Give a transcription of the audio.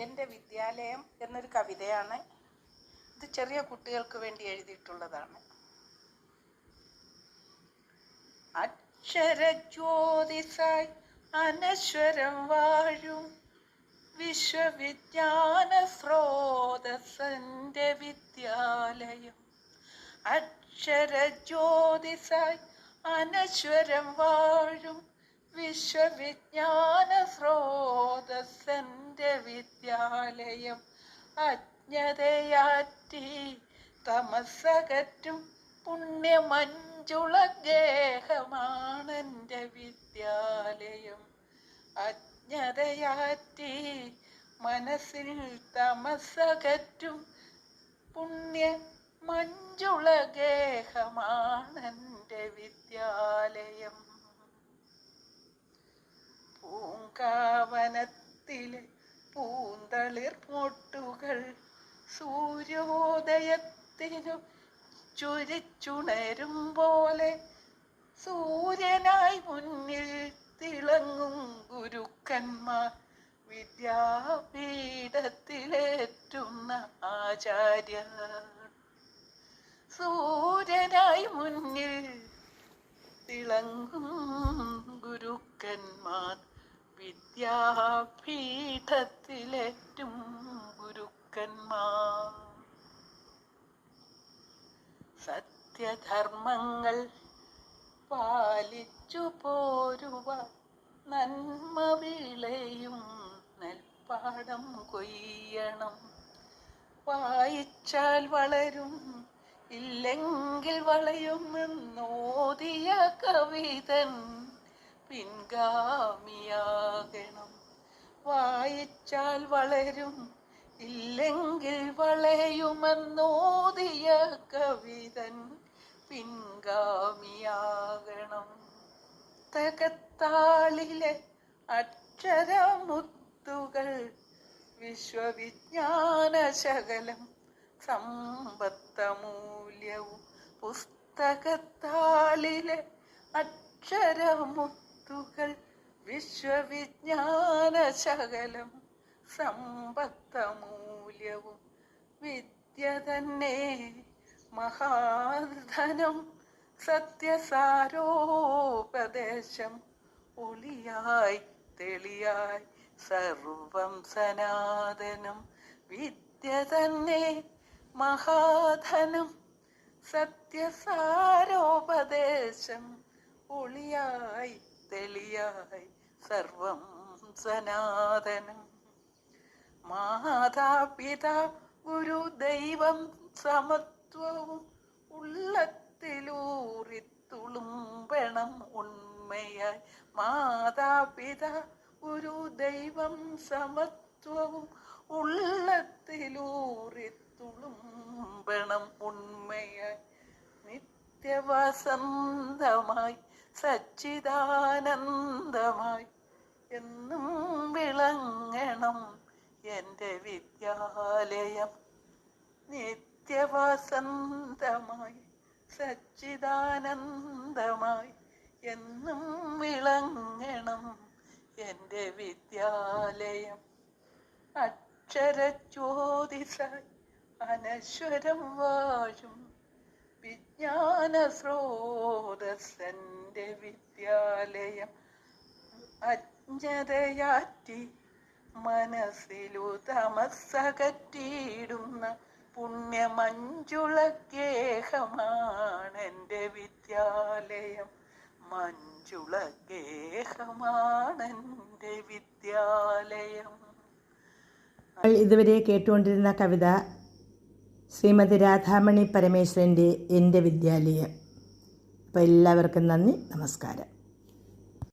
എൻ്റെ വിദ്യാലയം എന്നൊരു കവിതയാണ്. ഇത് ചെറിയ കുട്ടികൾക്ക് വേണ്ടി എഴുതിയിട്ടുള്ളതാണ്. അക്ഷരജ്യോതിസായി അനശ്വരം വാഴും വിശ്വവിജ്ഞാന സ്രോതസ്സൻ്റെ വിദ്യാലയം. അക്ഷരജ്യോതിസായി അനശ്വരം വാഴും വിശ്വവിജ്ഞാന സ്രോതസ്സൻ്റെ വിദ്യാലയം. അജ്ഞതയാറ്റി തമസകറ്റും പുണ്യമഞ്ജുള ഗേഹമാണെൻ്റെ വിദ്യാലയം. അജ്ഞതയാറ്റി മനസ്സിൽ തമസകറ്റും പുണ്യമഞ്ജുള ഗേഹമാണെൻ്റെ വിദ്യാലയം. പൂങ്കാവനത്തിലെ പൂന്തളിർ മൊട്ടുകൾ സൂര്യോദയത്തിനു ചുരിച്ചുണരും പോലെ സൂര്യനായി മുന്നിൽ തിളങ്ങും ഗുരുക്കന്മാർ, വിദ്യാപീഠത്തിലേറ്റുന്ന ആചാര്യർ. സൂര്യനായി മുന്നിൽ തിളങ്ങും ഗുരുക്കന്മാർ, വിദ്യാപീഠത്തിലേറ്റും ഗുരുക്കന്മാർ. സത്യധർമ്മങ്ങൾ പാലിച്ചു പോരുവാൻ നന്മ വിളയും നെൽപ്പാടം കൊയ്യണം. വായിച്ചാൽ വളരും ഇല്ലെങ്കിൽ വളയുമെന്നോദിയ കവിതൻ പിൻഗാമിയാകണം. വായിച്ചാൽ വളരും ഇല്ലെങ്കിൽ വളയുമെന്നോദിയ കവിതൻ പിൻഗാമിയാകണം. തകത്താളിലെ അക്ഷരമുത്തുകൾ വിശ്വവിജ്ഞാന ശകലം സമ്പത്തമൂല്യവും. പുസ്തകത്താളിലെ അക്ഷരമുത്തുകൾ വിശ്വവിജ്ഞാന ശകലം സമ്പത്തമൂല്യവും. വിദ്യ തന്നെ മഹാധനം, സത്യസാരോപദേശം ഒളിയായി തെളിയായി സർവം സനാതനം. വിദ്യ തന്നെ മഹാധനം, സത്യസാരോപദേശം ഒളിയായി തെളിയായി സർവം സനാതനം. മാതാപിതാ ഗുരു ദൈവം സമത്വവും ഉള്ളത്തിലൂറിത്തുളുമ്പണം ഉണ്മയായി. മാതാപിതാ ഗുരു ദൈവം സമത്വവും ഉള്ളത്തിലൂറിത്തുളുമ്പണം ഉണ്മയായി. നിത്യവസന്തമായി സച്ചിദാനന്ദമായി എന്നും വിളങ്ങണം എൻ്റെ വിദ്യാലയം. നിത്യവസന്തമായി സച്ചിദാനന്ദമായി എന്നും വിളങ്ങണം എൻ്റെ വിദ്യാലയം. അക്ഷരജ്യോതിസായി അനശ്വരം വാഴും വിജ്ഞാന സ്രോതസ്സൻ്റെ വിദ്യാലയം. അജ്ഞതയാറ്റി മനസ്സിലു തമസ്സകറ്റിയിടുന്ന പുണ്യമഞ്ജുള ഗേഹമാണെൻ്റെ വിദ്യാലയം. മഞ്ജുള ഗേഹമാണെൻ്റെ വിദ്യാലയം. ഇതുവരെ കേട്ടുകൊണ്ടിരുന്ന കവിത ശ്രീമതി രാധാമണി പരമേശ്വരൻ്റെ എൻ്റെ വിദ്യാലയം. അപ്പോൾ എല്ലാവർക്കും നന്ദി, നമസ്കാരം.